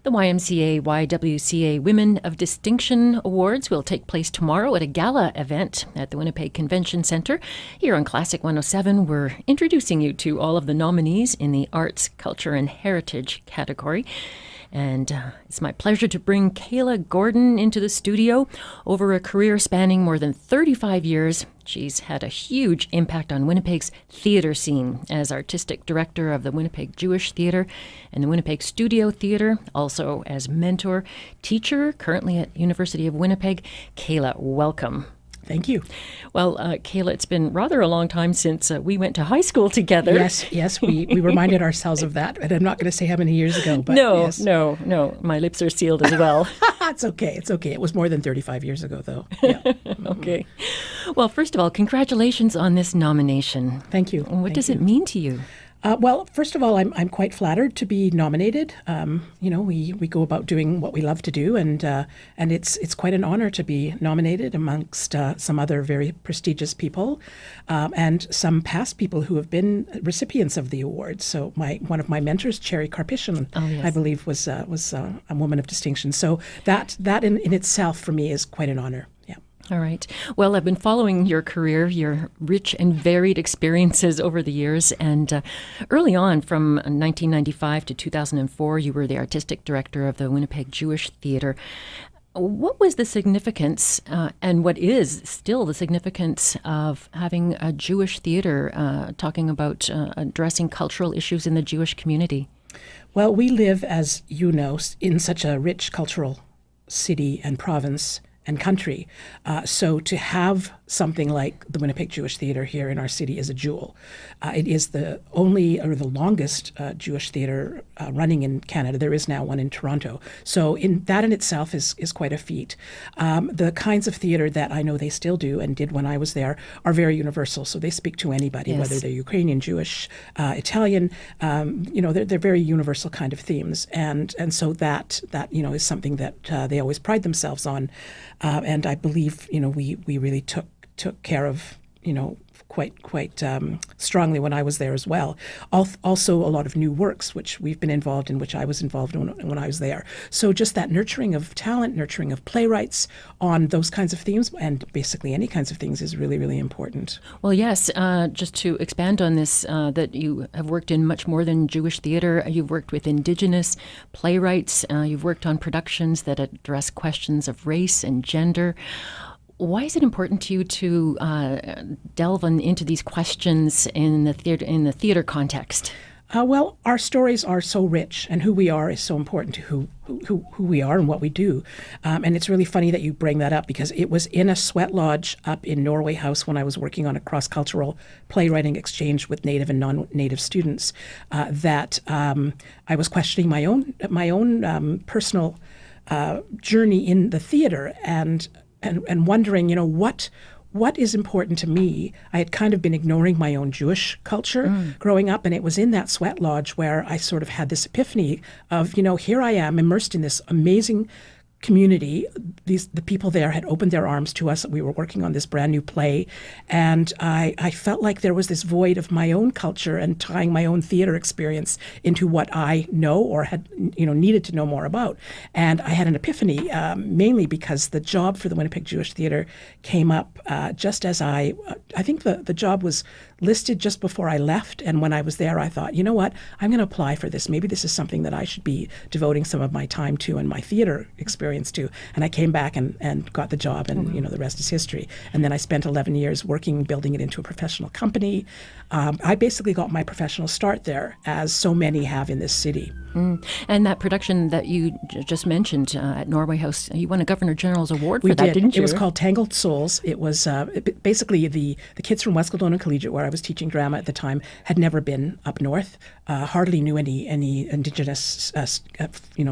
The YMCA-YWCA Women of Distinction Awards will take place tomorrow at a gala event at the Winnipeg Convention Centre. Here on Classic 107, we're introducing you to all of the nominees in the Arts, Culture and Heritage category. And it's my pleasure to bring Kayla Gordon into the studio. Over a career spanning more than 35 years, she's had a huge impact on Winnipeg's theatre scene as artistic director of the Winnipeg Jewish Theatre and the Winnipeg Studio Theatre, also as mentor, teacher, currently at University of Winnipeg. Kayla, welcome. Thank you. Well, Kayla, it's been rather a long time since we went to high school together. Yes, we reminded ourselves of that, and I'm not going to say how many years ago. But yes. No, my lips are sealed as well. It's okay. It was more than 35 years ago, though. Yeah. Okay. Well, first of all, congratulations on this nomination. Thank you. What does it mean to you? Well, first of all, I'm quite flattered to be nominated. We go about doing what we love to do, and it's quite an honor to be nominated amongst some other very prestigious people, and some past people who have been recipients of the award. So one of my mentors, Cherry Karpyshyn, I believe, was a woman of distinction. So that in itself for me is quite an honor. Yeah. All right. Well, I've been following your career, your rich and varied experiences over the years. And early on, from 1995 to 2004, you were the artistic director of the Winnipeg Jewish Theatre. What was the significance, and what is still the significance of having a Jewish theatre talking about addressing cultural issues in the Jewish community? Well, we live, as you know, in such a rich cultural city and province and country. So to have something like the Winnipeg Jewish Theatre here in our city is a jewel. It is the only or the longest Jewish theatre running in Canada. There is now one in Toronto. So in itself is quite a feat. The kinds of theatre that I know they still do and did when I was there are very universal. So they speak to anybody, yes, whether they're Ukrainian, Jewish, Italian. They're very universal kind of themes. And so that is something that they always pride themselves on. And I believe, we really took care of, quite strongly when I was there as well. Also a lot of new works, which we've been involved in, which I was involved in when I was there. So just that nurturing of talent, nurturing of playwrights on those kinds of themes, and basically any kinds of things, is really, really important. Well, yes, just to expand on this, that you have worked in much more than Jewish theatre. You've worked with Indigenous playwrights. You've worked on productions that address questions of race and gender. Why is it important to you to delve into these questions in the theater context? Well, our stories are so rich, and who we are is so important to who we are and what we do. And it's really funny that you bring that up, because it was in a sweat lodge up in Norway House when I was working on a cross-cultural playwriting exchange with Native and non-Native students that I was questioning my own personal journey in the theater and wondering, what is important to me. I had kind of been ignoring my own Jewish culture growing up, and it was in that sweat lodge where I sort of had this epiphany of, here I am immersed in this amazing community. The people there had opened their arms to us. We were working on this brand new play, and I felt like there was this void of my own culture and tying my own theater experience into what I know or had needed to know more about. And I had an epiphany, mainly because the job for the Winnipeg Jewish Theatre came up just as I think the job was listed just before I left. And when I was there, I thought, you know what, I'm going to apply for this. Maybe this is something that I should be devoting some of my time to and my theater experience to. And I came back and got the job, and the rest is history. And then I spent 11 years building it into a professional company. I basically got my professional start there, as so many have in this city. And that production that you just mentioned at Norway House, you won a Governor General's Award for that, didn't you? It was called Tangled Souls. It was basically the kids from West Kildonan Collegiate, where I was teaching drama at the time, had never been up north, hardly knew any Indigenous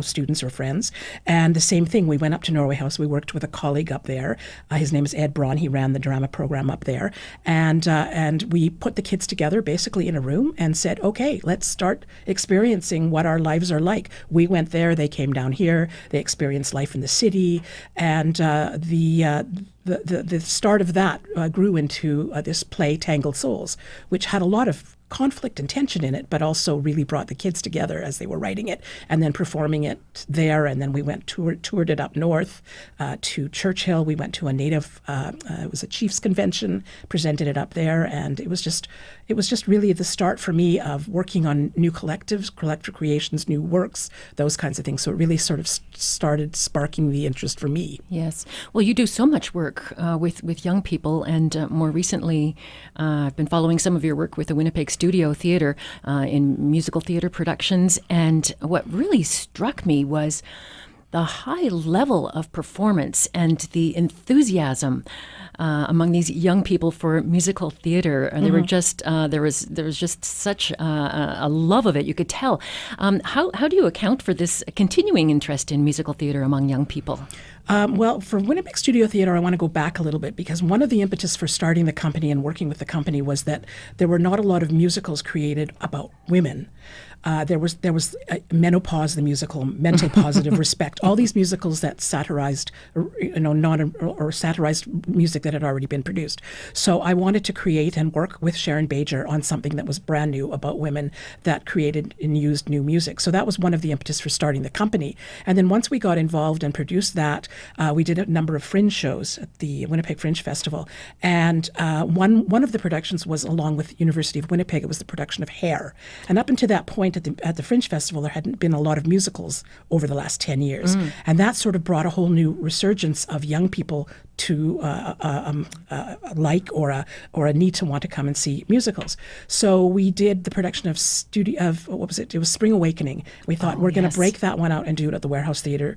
students or friends. And the same thing, we went up to Norway House. We worked with a colleague up there. His name is Ed Braun. He ran the drama program up there. And we put the kids together basically in a room and said, okay, let's start experiencing what our lives are like. We went there, they came down here, they experienced life in the city, and the start of that grew into this play, Tangled Souls, which had a lot of conflict and tension in it, but also really brought the kids together as they were writing it and then performing it there. And then we went toured it up north to Churchill. We went to a native, it was a Chiefs convention, presented it up there, and it was just really the start for me of working on new collectives, collective creations, new works, those kinds of things. So it really sort of started sparking the interest for me. Yes. Well, you do so much work with young people, and more recently, I've been following some of your work with the Winnipeg Studio Theatre in musical theatre productions. And what really struck me was the high level of performance and the enthusiasm among these young people for musical theatre. They were just there was just such a love of it. You could tell. How do you account for this continuing interest in musical theatre among young people? Well, for Winnipeg Studio Theatre, I want to go back a little bit because one of the impetus for starting the company and working with the company was that there were not a lot of musicals created about women. There was Menopause, the musical, Mental Positive Respect, all these musicals that satirized, or satirized music that had already been produced. So I wanted to create and work with Sharon Bajer on something that was brand new about women that created and used new music. So that was one of the impetus for starting the company. And then once we got involved and produced that, we did a number of fringe shows at the Winnipeg Fringe Festival. And one of the productions was along with University of Winnipeg. It was the production of Hair. And up until that point at the Fringe Festival, there hadn't been a lot of musicals over the last 10 years. And that sort of brought a whole new resurgence of young people to like or a need to want to come and see musicals. So we did the production of what was it? It was Spring Awakening. We thought we're going to break that one out and do it at the Warehouse Theatre,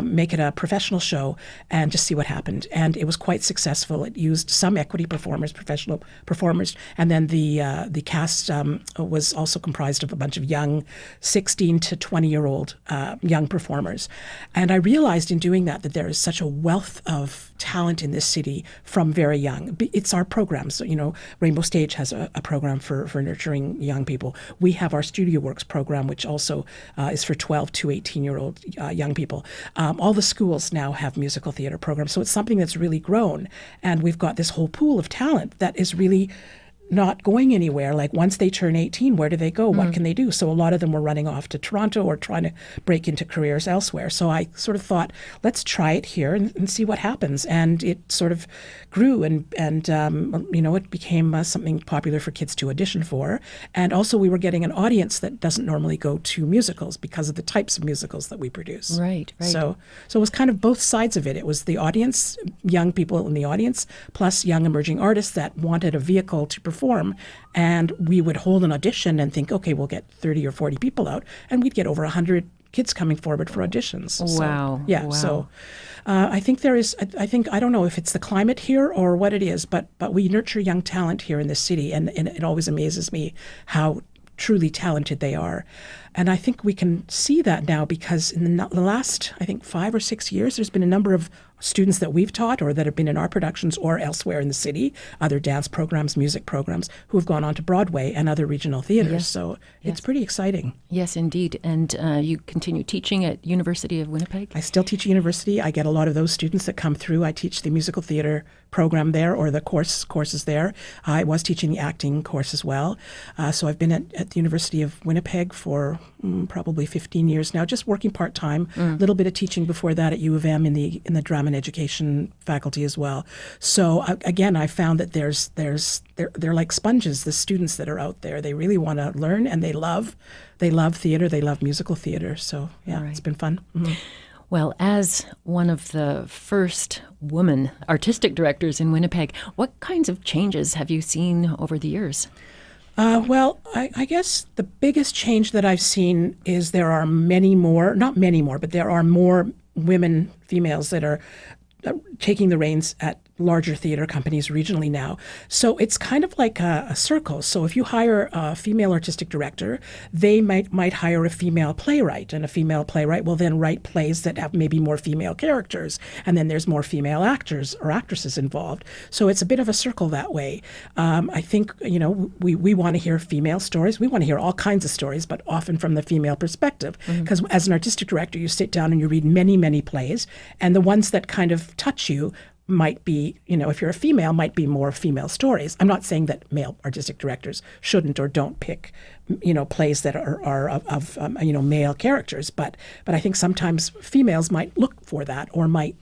make it a professional show, and just see what happened. And it was quite successful. It used some equity performers, professional performers, and then the cast was also comprised of a bunch of young 16 to 20-year-old young performers. And I realized in doing that there is such a wealth of talent in this city from very young. It's our programs. So, Rainbow Stage has a program for nurturing young people. We have our Studio Works program, which also is for 12 to 18-year-old young people. All the schools now have musical theatre programs. So it's something that's really grown. And we've got this whole pool of talent that is really not going anywhere. Like once they turn 18, where do they go? What can they do? So a lot of them were running off to Toronto or trying to break into careers elsewhere. So I sort of thought, let's try it here and see what happens. And it sort of grew and it became something popular for kids to audition for. And also we were getting an audience that doesn't normally go to musicals because of the types of musicals that we produce. Right. So it was kind of both sides of it. It was the audience, young people in the audience, plus young emerging artists that wanted a vehicle to perform, and we would hold an audition and think, okay, we'll get 30 or 40 people out, and we'd get over 100 kids coming forward for auditions. Wow. So, so I think I don't know if it's the climate here or what it is, but we nurture young talent here in this city, and it always amazes me how truly talented they are. And I think we can see that now because in the last, I think, 5 or 6 years, there's been a number of students that we've taught or that have been in our productions or elsewhere in the city, other dance programs, music programs, who have gone on to Broadway and other regional theaters. Yes. So it's pretty exciting. Yes, indeed. And you continue teaching at University of Winnipeg? I still teach at university. I get a lot of those students that come through. I teach the musical theater program there or the courses there. I was teaching the acting course as well. So I've been at the University of Winnipeg for probably 15 years now, just working part-time, a little bit of teaching before that at U of M in the drama and education faculty as well. So again, I found that they're like sponges, the students that are out there. They really want to learn, and they love theater, they love musical theater. So yeah, It's been fun. Mm-hmm. Well, as one of the first woman artistic directors in Winnipeg, what kinds of changes have you seen over the years? Well, I guess the biggest change that I've seen is there are not many more, but there are more women, females that are taking the reins at larger theater companies regionally now. So it's kind of like a circle. So if you hire a female artistic director, they might hire a female playwright, and a female playwright will then write plays that have maybe more female characters, and then there's more female actors or actresses involved. So it's a bit of a circle that way. I think, we want to hear female stories. We want to hear all kinds of stories, but often from the female perspective. Because as an artistic director, you sit down and you read many, many plays, and the ones that kind of touch you might be, if you're a female, might be more female stories. I'm not saying that male artistic directors shouldn't or don't pick, plays that are of male characters. But I think sometimes females might look for that or might,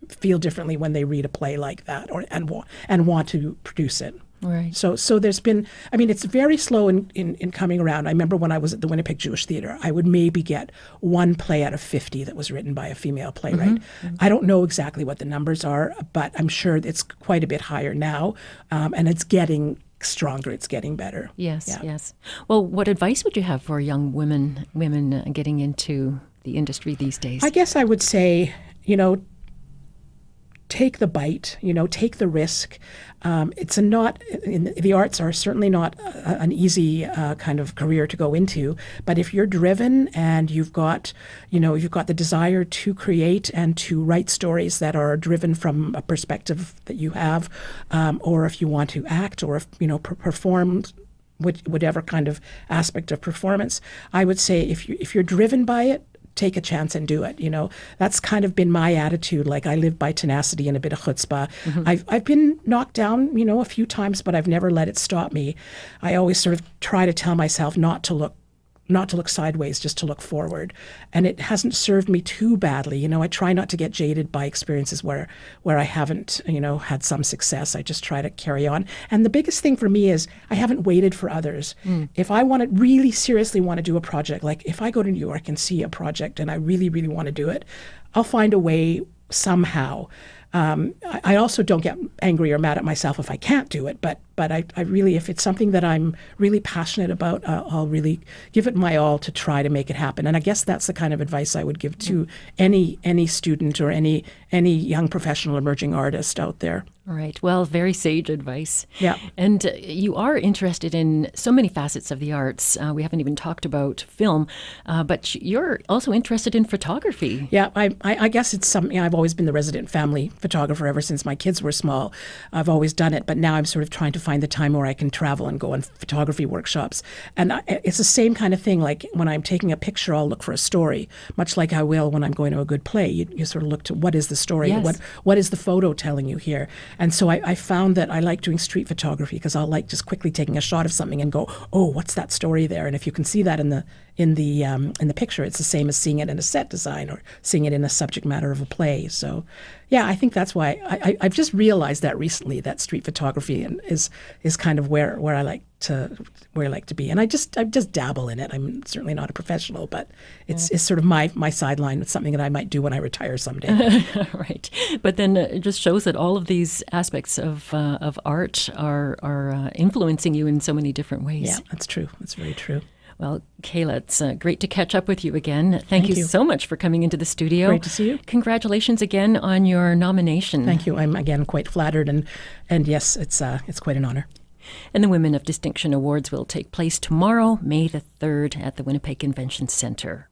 feel differently when they read a play like that and want to produce it. Right. So there's been, it's very slow in coming around. I remember when I was at the Winnipeg Jewish Theatre, I would maybe get one play out of 50 that was written by a female playwright. Mm-hmm. I don't know exactly what the numbers are, but I'm sure it's quite a bit higher now, and it's getting stronger. It's getting better. Yes, yeah. Yes. Well, what advice would you have for young women getting into the industry these days? I guess I would say, take the bite, take the risk. The arts are certainly not an easy kind of career to go into, but if you're driven and you've got the desire to create and to write stories that are driven from a perspective that you have, or if you want to act or if, perform whatever kind of aspect of performance, I would say if you're driven by it, take a chance and do it. That's kind of been my attitude. Like, I live by tenacity and a bit of chutzpah. Mm-hmm. I've been knocked down, a few times, but I've never let it stop me. I always sort of try to tell myself not to look sideways, just to look forward. And it hasn't served me too badly. I try not to get jaded by experiences where I haven't, had some success. I just try to carry on. And the biggest thing for me is I haven't waited for others. If I really seriously want to do a project, like if I go to New York and see a project and I really, really want to do it, I'll find a way somehow. I also don't get angry or mad at myself if I can't do it, but I really, if it's something that I'm really passionate about, I'll really give it my all to try to make it happen. And I guess that's the kind of advice I would give to any student or any young professional emerging artist out there. All right. Well, very sage advice. Yeah. And you are interested in so many facets of the arts. We haven't even talked about film, but you're also interested in photography. Yeah, I guess it's something. I've always been the resident family photographer ever since my kids were small. I've always done it, but now I'm sort of trying to find the time where I can travel and go on photography workshops. And it's the same kind of thing. Like, when I'm taking a picture, I'll look for a story, much like I will when I'm going to a good play. You sort of look to what is the story, yes. what is the photo telling you here. And so I found that I like doing street photography because I'll like just quickly taking a shot of something and go, oh, what's that story there? And if you can see that in the picture, it's the same as seeing it in a set design or seeing it in a subject matter of a play. So, yeah, I think that's why I've just realized that recently, that street photography is kind of where I like to be. And I just dabble in it. I'm certainly not a professional, but it's sort of my sideline. It's something that I might do when I retire someday. Right. But then it just shows that all of these aspects of art are influencing you in so many different ways. Yeah, that's true. That's very true. Well, Kayla, it's great to catch up with you again. Thank you so much for coming into the studio. Great to see you. Congratulations again on your nomination. Thank you. I'm again quite flattered, and yes, it's quite an honor. And the Women of Distinction Awards will take place tomorrow, May the 3rd, at the Winnipeg Convention Centre.